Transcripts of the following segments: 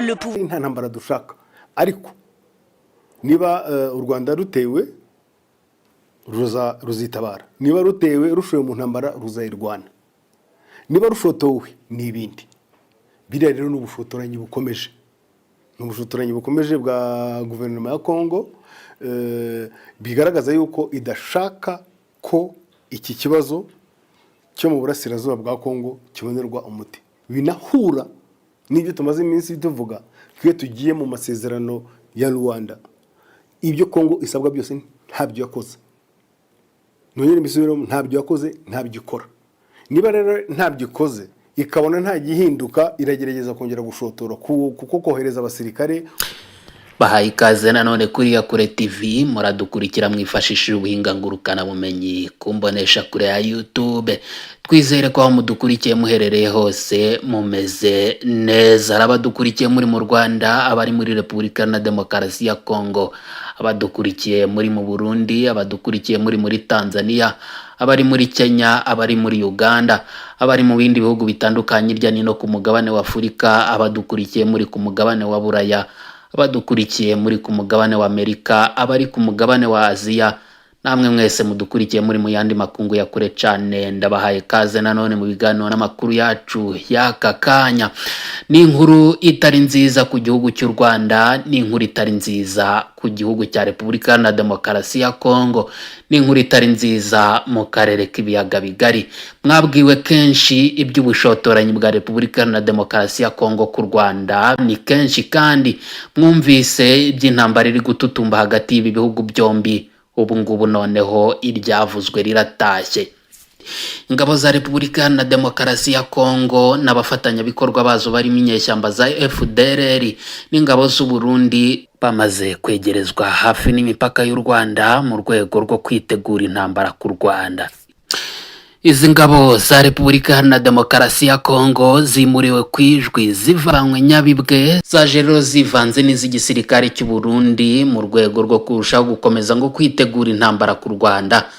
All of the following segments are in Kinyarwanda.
le pouvoir. Nta ntambara dushaka, ariko niba u Rwanda rutewe ruzitabara, niba rutewe rushoye mu ntambara ruzayirwana, niba rushotowe n'ibindi. Biriya rero n'ubushotoranyi bukomeje, n'ubushotoranyi bukomeje bwa guverinoma ya Kongo, bigaragaza yuko idashaka ko iki kibazo cyo mu burasirazuba bwa Kongo kibonerwa umuti. Binahura n'ibyo tumaze iminsi tuvuga twe tugiye mu masezerano ya Rwanda. Ibyo Kongo isabwa byose ntabyo yakoze, nonyine bisubiramo ntabyo yakoze, ntabyo ikora. Niba rero ntabyo ikoze ikabona nta gihinduka, iragerageza kongera gushotora kuko kohereza abasirikare. Bahaye ikaze nanone kuri Yakure TV, muradukurikira mwifashishije ubuhinga ngurukana bumenyi kumbonesha kure ya YouTube. Twizere ko aho mudukurikiye muherereye hose mumeze neza. Abadukurikiye muri mu Rwanda, abari muri Repubulika na Demokarasi ya Kongo, abadukurikiye muri mu Burundi, abadukurikiye muri Tanzania, abari muri Kenya, abari muri Uganda, abari mu bindi bihugu bitandukanye hirya no ku mugabane wa Afurika, abadukurikiye muri ku mugabane wa Buraya, abadukurikiye muri ku mugabane wa Amerika, abari ku mugabane wa Aziya, namwe mwese mudukurikiye muri mu yandi makungu ya kure cyane, ndabahaye kaze nanone mu biganiro n'amakuru yacu y'aka kanya. Ni inkuru itari nziza ku gihugu cy'u Rwanda, ni inkuru itari nziza ku gihugu cya Repubulika na Demokarasi ya Kongo, ni inkuru itari nziza mu karere k'ibiyaga bigari. Mwabwiwe kenshi iby'ubushotoranyi bwa Repubulika na Demokarasi ya Kongo ku Rwanda, ni kenshi kandi mwumvise iby'intambara iri gututumba hagati y'ibi bihugu byombi. Ubu ngubu noneho iryavuzwe riratashye. Ingabo za Repubulika na Demokarasi ya Kongo n'abafatanyabikorwa bazo barimo inyeshyamba za FDLR n'ingabo z'u Burundi bamaze kwegerezwa hafi n'imipaka y'u Rwanda mu rwego rwo kwitegura intambara ku Rwanda. Izi ngabo za Repubulika na Demokarasi ya Kongo zimuriwe kwijwi zivanywe Nyabibwe, zaje rero zivanze n'iz'igisirikare cy'u Burundi mu rwego rwo kurushaho gukomeza ngo kwitegura intambara ku Rwanda.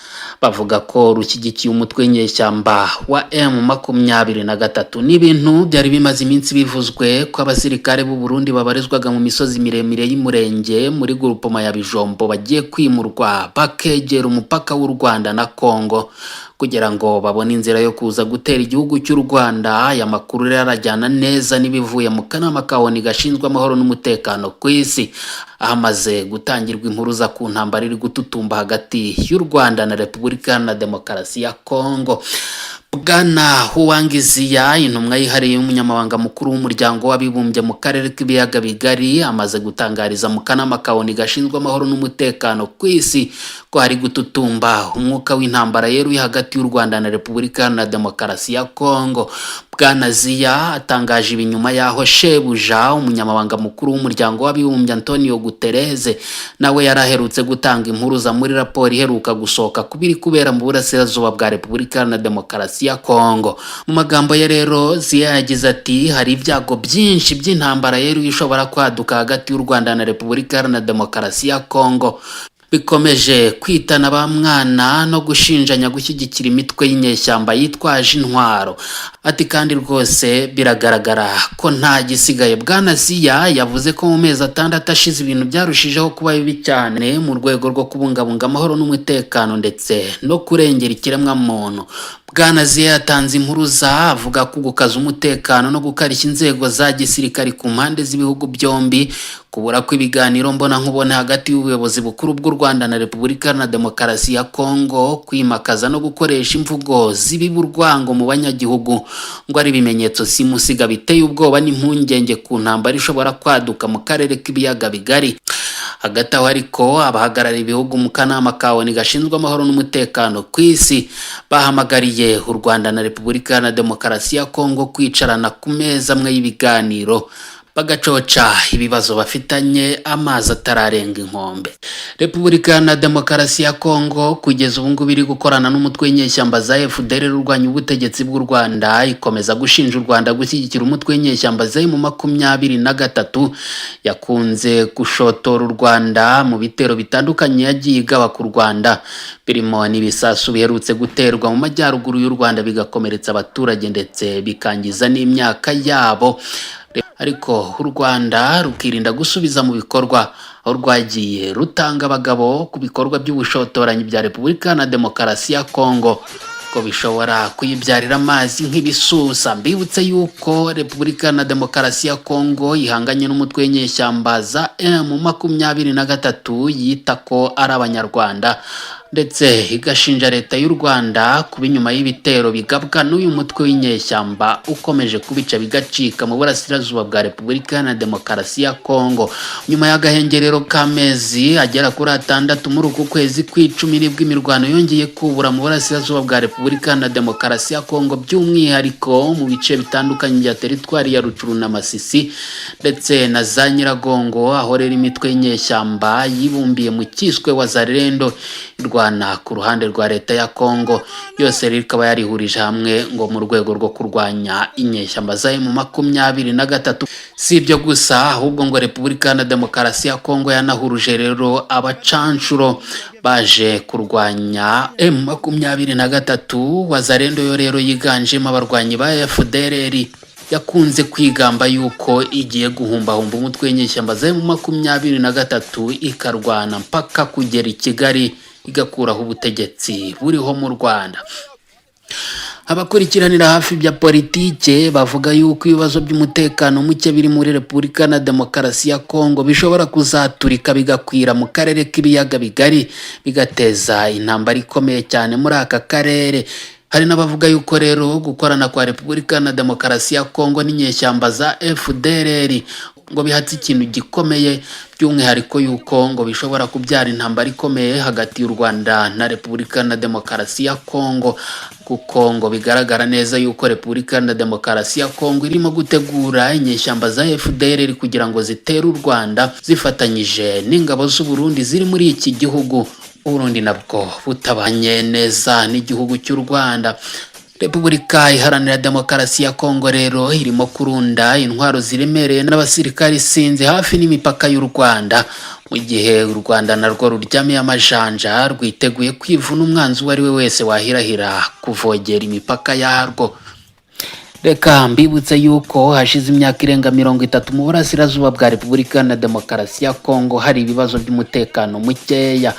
Bavuga ko rushyigikiye umutwe w'inyeshyamba wa M23. N'ibintu byari bimaze iminsi bivuzwe ko abasirikare b'u Burundi babarizwaga mu misozi miremire y'Umurenge muri grupoma ya Bijombo bagiye kwimurwa bakegera umupaka w'u Rwanda na Kongo kugira ngo babone inzira yo kuza gutera igihugu cy'u Rwanda. Aya makuru rero arajyana neza n'ibivuye mu kanama kawoni gashinzwe amahoro n'umutekano ku isi, ahamaze gutangirwa impuruza ku ntambara iri gututumba hagati y'u Rwanda na Repubulika na Demokarasi ya Kongo. Bwana Huangiziya, intumwa yihariye y'umunyamabanga mukuru w'umuryango w'abibumbye mu karere k'ibiyaga bigari, amaze gutangariza mu kanama kawoni gashinzwe amahoro n'umutekano ku isi ko hari gututumba umwuka w'intambara yeruye hagati y'u Rwanda na Repubulika na Demokarasi ya Kongo. Bwana Ziya atangaje ibinyuma yaho shebuja umunyamabanga mukuru w'umuryango w'abibumbye Antonio Guterres nawe yaraherutse gutanga impuruza muri raporo iheruka gusohoka kubiri kubera mu burasirazuba bwa Repubulika na Demokarasi ya Kongo. Mu magambo ye rero Ziya yagize ati hari ibyago byinshi by'intambara yeruye ishobora kwaduka hagati y'u Rwanda na Repubulika na Demokarasi ya Kongo, bikomeje kwitana ba mwana no gushinjanya gushyigikira imitwe y'inyeshyamba yitwaje intwaro. Ati kandi rwose biragaragara ko nta gisigaye. Bwana Ziya yavuze ko mu mezi 6 ashize ibintu byarushijeho kuba bibi cyane mu rwego rwo kubungabunga amahoro n'umutekano ndetse no kurengera ikiremwa muntu. Bwana Ziya yatanze impuruza avuga ko gukaza umutekano no gukarishya inzego za gisirikari ku mpande z'ibihugu byombi, kubura kw'ibiganiro mbona nkubone hagati y'ubuyobozi bukuru bw'u Rwanda na Repubulika na Demokarasi ya Kongo, kwimakaza no gukoresha imvugo z'ibiburwango mu banyagihugu ngo ari ibimenyetso simusiga biteye ubwoba n'impungenge ku ntambara ishobora kwaduka mu karere k'ibiyaga bigari. Hagati aho ariko abahagarariye ibihugu mu kanama kawoni gashinzwe amahoro n'umutekano ku isi bahamagariye u Rwanda na Repubulika na Demokarasi ya Kongo kwicarana ku meza amwe y'ibiganiro bagacoca ibibazo bafitanye amazi atararenga inkombe. Repubulika na Demokarasi ya Kongo kugeza ubu ngubu iri gukorana n'umutwe w'inyeshyamba za FDLR urwanya ubutegetsi bw'u Rwanda, ikomeza gushinja u Rwanda gushyigikira umutwe w'inyeshyamba za M23 yakunze gushotora u Rwanda mu bitero bitandukanye yagiye igaba ku Rwanda, birimo n'ibisasu biherutse guterwa mu majyaruguru y'u Rwanda bigakomeretsa abaturage ndetse bikangiza n'imyaka yabo. ariko u Rwanda rukirinda gusubiza mu bikorwa, aho rwagiye rutanga abagabo ku bikorwa by'ubushotoranyi bya Repubulika na Demokarasi ya Kongo ko bishobora kuyibyarira amazi nk'ibisusa. Mbibutse yuko Repubulika na Demokarasi ya Kongo ihanganye n'umutwe w'inyeshyamba za M23 yita ko ari abanyarwanda, ndetse igashinja leta y'u Rwanda kuba inyuma y'ibitero bigabwa n'uyu mutwe w'inyeshyamba ukomeje kubica bigacika mu burasirazuba bwa Repubulika na Demokarasi ya Kongo. Nyuma y'agahengerero k'amezi agera kuri 6 muri uku kwezi kw'icumi nibwo imirwano yongeye kubura mu burasirazuba bwa Repubulika na Demokarasi ya Kongo, by'umwihariko mu bice bitandukanye bya teritwari ya Rucuru na Masisi ndetse na za Nyiragongo, aho rero imitwe y'inyeshyamba yibumbiye mu kiswe Wazalendo irwana ku ruhande rwa leta ya Kongo, yose rero ikaba yarihurije hamwe ngo mu rwego rwo kurwanya inyeshyamba za M23. Si ibyo gusa, ahubwo ngo Repubulika na Demokarasi ya Kongo yanahuruje rero abacanshuro baje kurwanya M23. Wazalendo yo rero yiganjemo abarwanyi ba FDLR yakunze kwigamba yuko igiye guhumbahumba umutwe w'inyeshyamba za M23 ikarwana mpaka kugera i Kigali igakuraho ubutegetsi buriho mu Rwanda. Abakurikiranira hafi bya politike bavuga yuko ibibazo by'umutekano muke biri muri Repubulika na Demokarasi ya Kongo bishobora kuzaturika bigakwira mu karere k'ibiyaga bigari, bigateza intambara ikomeye cyane muri aka karere. Hari n'abavuga yuko rero gukorana kwa Repubulika na Demokarasi ya Kongo n'inyeshyamba za FDLR ngo bihatse ikintu gikomeye, by'umwihariko yuko ngo bishobora kubyara intambara ikomeye hagati y'u Rwanda na Repubulika na Demokarasi ya Kongo, kuko ngo bigaragara neza yuko Repubulika na Demokarasi ya Kongo irimo gutegura inyeshyamba za FDLR kugira ngo zitere u Rwanda zifatanyije n'ingabo z'u Burundi ziri muri iki gihugu, Burundi nabwo butabanye neza n'igihugu cy'u Rwanda. Repubulika Iharanira Demokarasi ya Kongo rero irimo kurunda intwaro ziremereye n'abasirikari sinze hafi n'imipaka y'u Rwanda, mu gihe u Rwanda narwo ruryamiye amajanja rwiteguye kwivuna umwanzi uwo ari we wese wahirahira kuvogera imipaka yarwo. Reka mbibutse yuko hashize imyaka irenga 30 mu burasirazuba bwa Repubulika na Demokarasi ya Kongo hari ibibazo by'umutekano mukeya.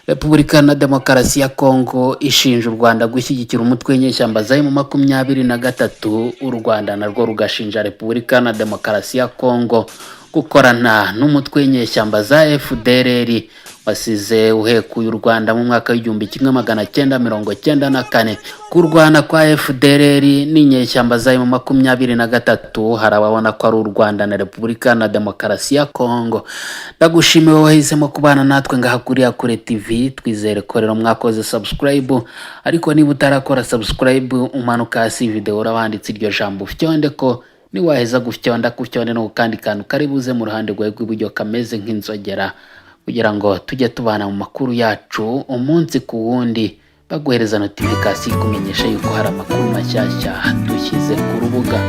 Repubulika na Demokarasi ya Kongo ishinja u Rwanda gushyigikira umutwe w'inyeshyamba za M23, u Rwanda narwo rugashinja Repubulika na Demokarasi ya Kongo gukorana n'umutwe w'inyeshyamba za FDLR wasize uhekuye u Rwanda mu mwaka w'1994. Kurwana kwa FDLR n'inyeshyamba za M23 harababona ko ari u Rwanda na Repubulika na Demokarasi ya Kongo. Ndagushimiye wahisemo kubana natwe ngaha kuri Yakure TV, twizere ko rero mwakoze subscribe, ariko niba utarakora subscribe umanuka hasi video urabanditse iryo jambo ufyonde ko niwaheza gufyonda kufyonde no kandi kantu karibuze mu ruhande rwawe rw'iburyo kameze nk'inzogera, kugira ngo tujye tubana mu makuru yacu umunsi ku wundi, baguhereza notification kumenyesha yuko hari amakuru mashyashya dushyize ku rubuga.